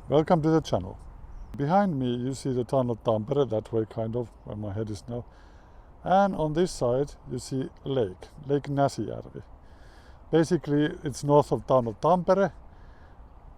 Welcome to the channel. Behind me you see the town of Tampere, that way kind of, where my head is now. And on this side you see a lake, Lake Näsijärvi. Basically it's north of town of Tampere,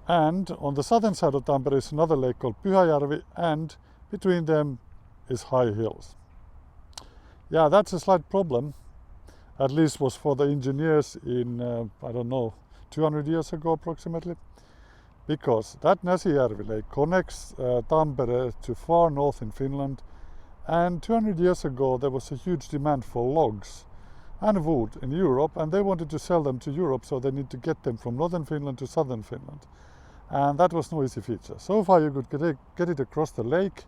and on the southern side of Tampere is another lake called Pyhäjärvi, and between them is high hills. Yeah, that's a slight problem, at least was for the engineers in, I don't know, 200 years ago approximately. Because that Näsijärvi lake connects Tampere to far north in Finland, and 200 years ago there was a huge demand for logs and wood in Europe, and they wanted to sell them to Europe, so they need to get them from northern Finland to southern Finland. And that was no easy feature. So far you could get it across the lake,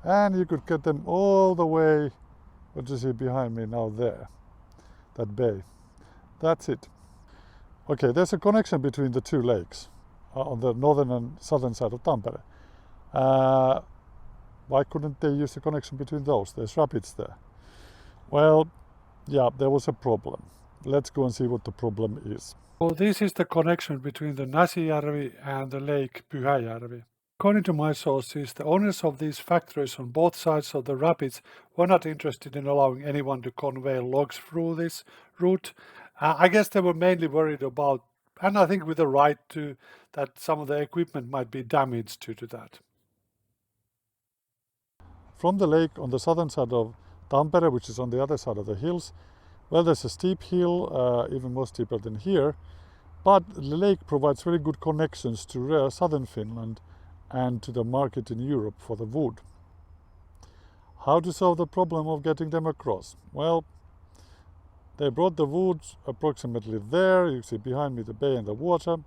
and you could get them all the way, what you see behind me now there, that bay. That's it. Okay, there's a connection between the two lakes. On the northern and southern side of Tampere. Why couldn't they use the connection between those? There's rapids there. Well, yeah, there was a problem. Let's go and see what the problem is. Well, this is the connection between the Näsijärvi and the lake Pyhäjärvi. According to my sources, the owners of these factories on both sides of the rapids were not interested in allowing anyone to convey logs through this route. I guess they were mainly worried about, and I think with the right to, that some of the equipment might be damaged due to that. From the lake on the southern side of Tampere, which is on the other side of the hills, well, there's a steep hill, even more steeper than here, but the lake provides very good connections to southern Finland and to the market in Europe for the wood. How to solve the problem of getting them across? Well, they brought the wood approximately there. You see behind me the bay and the water.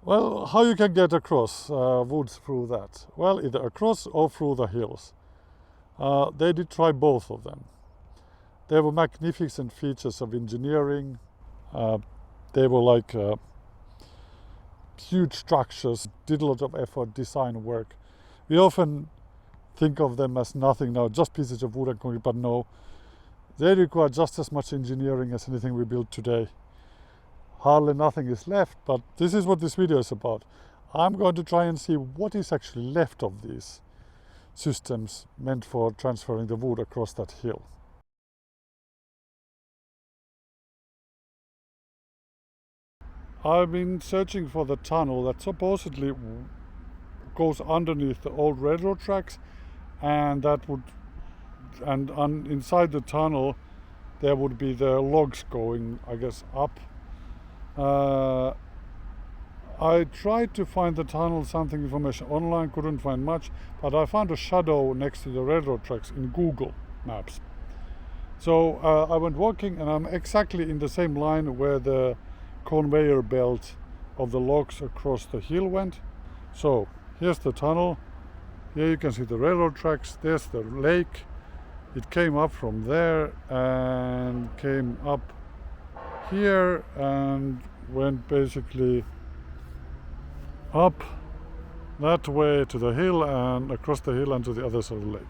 Well, how you can get across wood through that? Well, either across or through the hills. They did try both of them. There were magnificent features of engineering. They were like huge structures, did a lot of effort, design work. We often think of them as nothing now, just pieces of wood and concrete, but no. They require just as much engineering as anything we build today. Hardly nothing is left, but this is what this video is about. I'm going to try and see what is actually left of these systems meant for transferring the wood across that hill. I've been searching for the tunnel that supposedly goes underneath the old railroad tracks, and that would, inside the tunnel there would be the logs going, I guess, up. I tried to find the tunnel, something information online, couldn't find much, but I found a shadow next to the railroad tracks in Google Maps. So I went walking, and I'm exactly in the same line where the conveyor belt of the logs across the hill went. So here's the tunnel. Here you can see the railroad tracks. There's the lake. It came up from there and came up here and went basically up that way to the hill and across the hill and to the other side of the lake.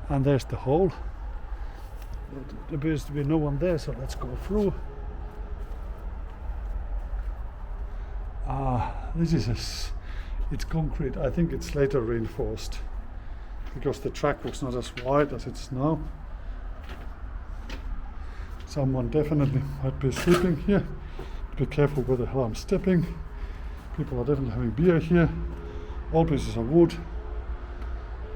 And there's the hole. There appears to be no one there, so let's go through. It's concrete. I think it's later reinforced because the track was not as wide as it's now. Someone definitely might be sleeping here. Be careful where the hell I'm stepping. People are definitely having beer here. All pieces of wood.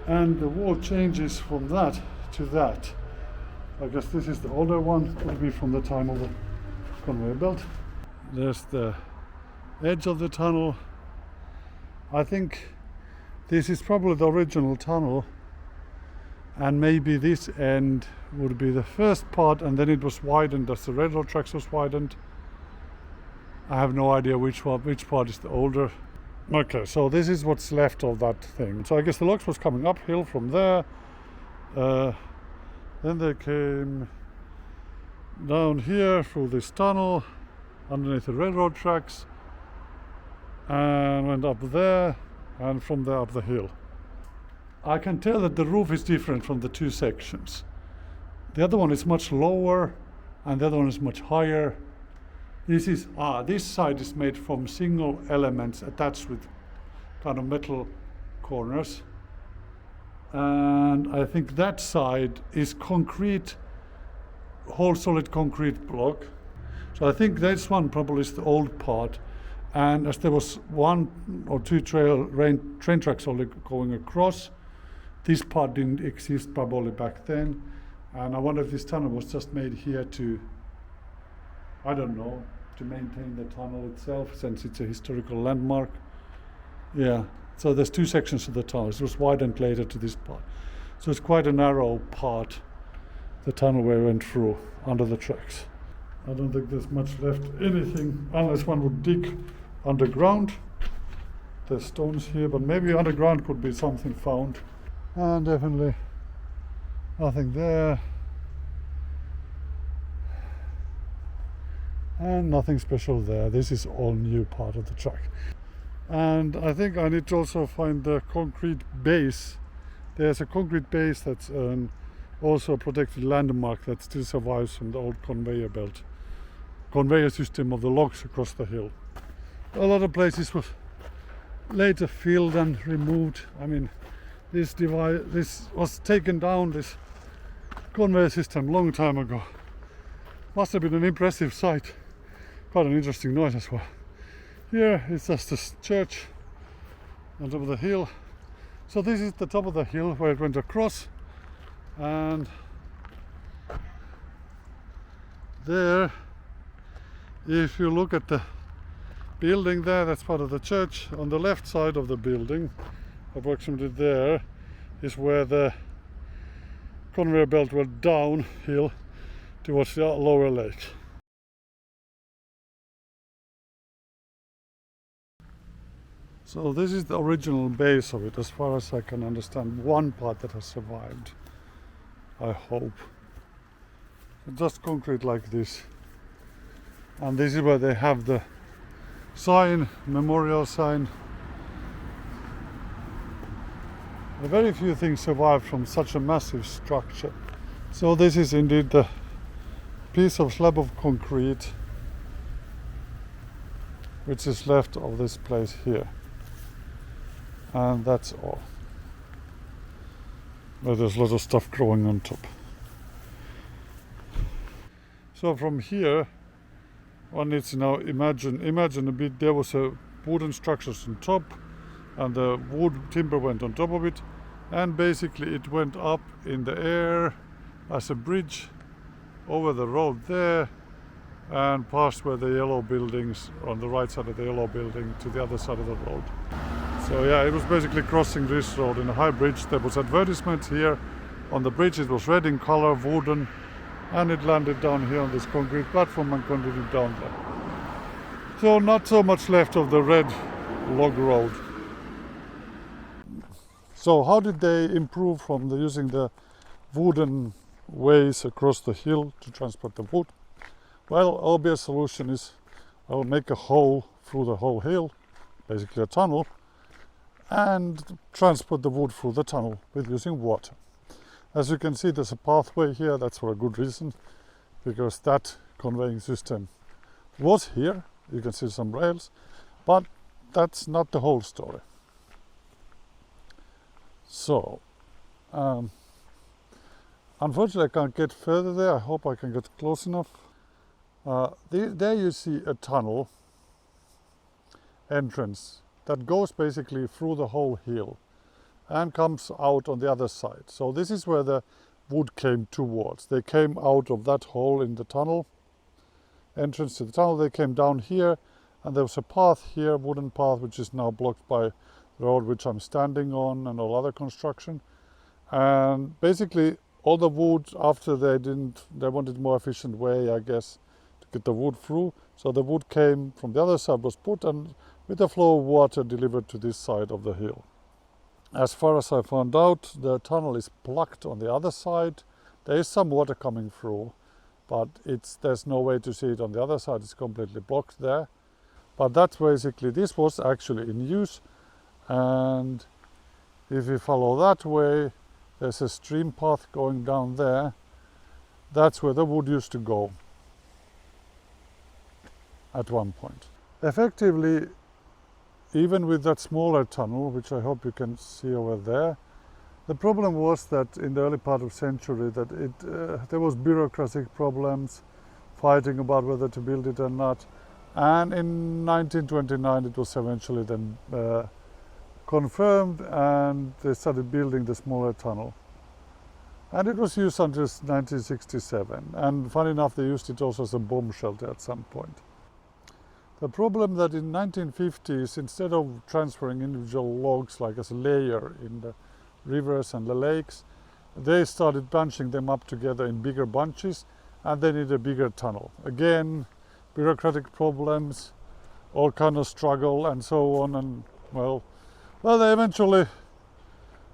And the wall changes from that to that. I guess this is the older one, will be from the time of the conveyor belt. There's the edge of the tunnel. I think This is probably the original tunnel, and maybe this end would be the first part, and then it was widened as the railroad tracks was widened. I have no idea which part is the older. Okay, so this is what's left of that thing. So I guess the logs was coming uphill from there. Then they came down here through this tunnel underneath the railroad tracks and went up there, and from there up the hill. I can tell that the roof is different from the two sections. The other one is much lower and the other one is much higher. This side is made from single elements attached with kind of metal corners, and I think that side is concrete, whole solid concrete block. So I think this one probably is the old part, and as there was one or two train tracks only going across, this part didn't exist probably back then, and I wonder if this tunnel was just made here to, I don't know, to maintain the tunnel itself, since it's a historical landmark. Yeah, so there's two sections of the tunnel. It was widened later to this part. So it's quite a narrow part, the tunnel where we went through under the tracks. I don't think there's much left, anything, unless one would dig underground. There's stones here, but maybe underground could be something found. And definitely nothing there. And nothing special there. This is all new part of the track. And I think I need to also find the concrete base. There's a concrete base that's also a protected landmark that still survives from the old conveyor system of the logs across the hill. A lot of places was later filled and removed. I mean, this was taken down, this conveyor system, long time ago. Must have been an impressive sight. Quite an interesting noise as well. Here is just this church on top of the hill. So this is the top of the hill where it went across, and there, if you look at the building there, that's part of the church. On the left side of the building, approximately there, is where the conveyor belt went downhill towards the lower lake. So this is the original base of it, as far as I can understand. One part that has survived, I hope. Just concrete like this. And this is where they have the sign, memorial sign. Very few things survive from such a massive structure. So this is indeed the piece of slab of concrete which is left of this place here. And that's all. But there's a lot of stuff growing on top. So from here, one needs to now imagine a bit. There was a wooden structures on top, and the wood timber went on top of it, and basically it went up in the air as a bridge over the road there, and past where the yellow buildings, on the right side of the yellow building, to the other side of the road. So yeah, it was basically crossing this road in a high bridge. There was advertisement here on the bridge. It was red in color, wooden, and it landed down here on this concrete platform and continued down there. So not so much left of the red log road. So how did they improve from using the wooden ways across the hill to transport the wood? Well, obvious solution is I'll make a hole through the whole hill, basically a tunnel, and transport the wood through the tunnel with using water. As you can see, there's a pathway here. That's for a good reason, because that conveying system was here. You can see some rails, but that's not the whole story. So unfortunately I can't get further there. I hope I can get close enough. There you see a tunnel entrance that goes basically through the whole hill and comes out on the other side. So this is where the wood came towards. They came out of that hole in the tunnel, entrance to the tunnel. They came down here, and there was a path here, wooden path, which is now blocked by road which I'm standing on and all other construction. And basically all the wood, after they wanted more efficient way, I guess, to get the wood through. So the wood came from the other side, was put, and with the flow of water delivered to this side of the hill. As far as I found out, the tunnel is plugged on the other side. There is some water coming through, but there's no way to see it on the other side. It's completely blocked there. But that's basically, this was actually in use. And if you follow that way, there's a stream path going down there. That's where the wood used to go at one point. Effectively, even with that smaller tunnel, which I hope you can see over there, the problem was that in the early part of the century that there was bureaucratic problems, fighting about whether to build it or not. And in 1929 it was eventually then confirmed, and they started building the smaller tunnel. And it was used until 1967. And funny enough, they used it also as a bomb shelter at some point. The problem that in 1950s, instead of transferring individual logs like as a layer in the rivers and the lakes, they started bunching them up together in bigger bunches, and they need a bigger tunnel. Again, bureaucratic problems, all kind of struggle and so on, and well, they eventually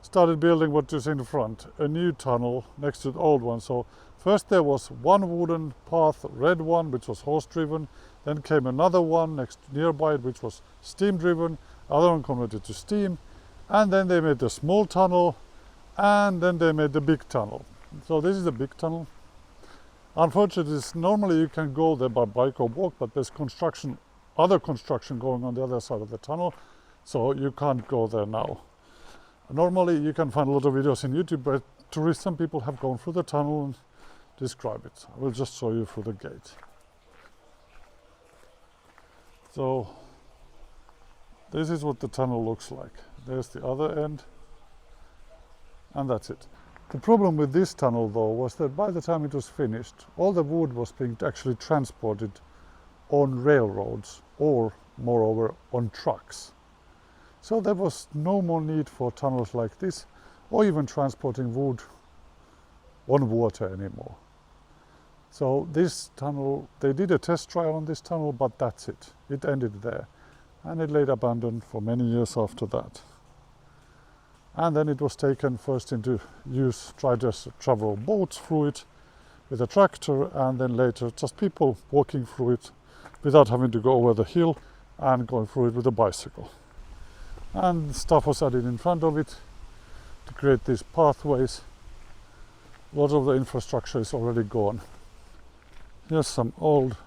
started building what is in front, a new tunnel next to the old one. So first there was one wooden path, red one, which was horse driven. Then came another one nearby, which was steam driven. Other one converted to steam. And then they made the small tunnel, and then they made the big tunnel. So this is the big tunnel. Unfortunately, normally you can go there by bike or walk, but there's other construction going on the other side of the tunnel, so you can't go there now. Normally you can find a lot of videos on YouTube where tourists and people have gone through the tunnel and describe it. I will just show you through the gate. So this is what the tunnel looks like. There's the other end, and that's it. The problem with this tunnel though was that by the time it was finished, all the wood was being actually transported on railroads or moreover on trucks. So there was no more need for tunnels like this, or even transporting wood on water anymore. So this tunnel, they did a test trial on this tunnel, but that's it. It ended there. And it laid abandoned for many years after that. And then it was taken first into use, tried to travel boats through it with a tractor, and then later just people walking through it without having to go over the hill and going through it with a bicycle. And stuff was added in front of it to create these pathways. A lot of the infrastructure is already gone. Here's some old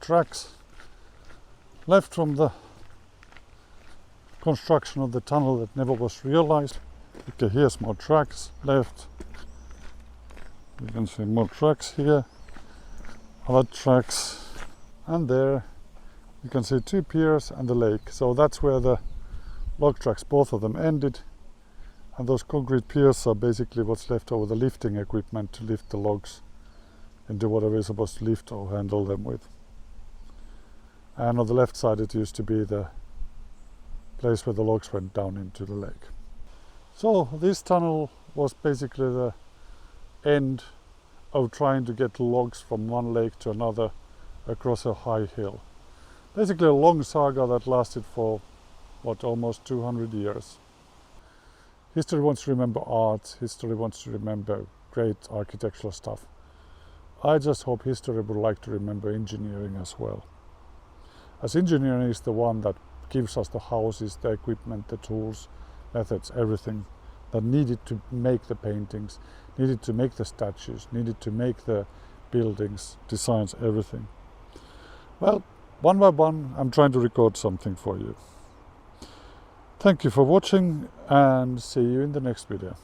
tracks left from the construction of the tunnel that never was realized. Okay, here's more tracks left. You can see more tracks here, other tracks, and there you can see two piers and the lake. So that's where the log tracks, both of them, ended, and those concrete piers are basically what's left over the lifting equipment to lift the logs into whatever you're supposed to lift or handle them with. And on the left side it used to be the place where the logs went down into the lake. So this tunnel was basically the end of trying to get logs from one lake to another across a high hill. Basically a long saga that lasted for almost 200 years. History wants to remember art, history wants to remember great architectural stuff. I just hope history would like to remember engineering as well. As engineering is the one that gives us the houses, the equipment, the tools, methods, everything that needed to make the paintings, needed to make the statues, needed to make the buildings, designs, everything. Well, one by one, I'm trying to record something for you. Thank you for watching, and see you in the next video.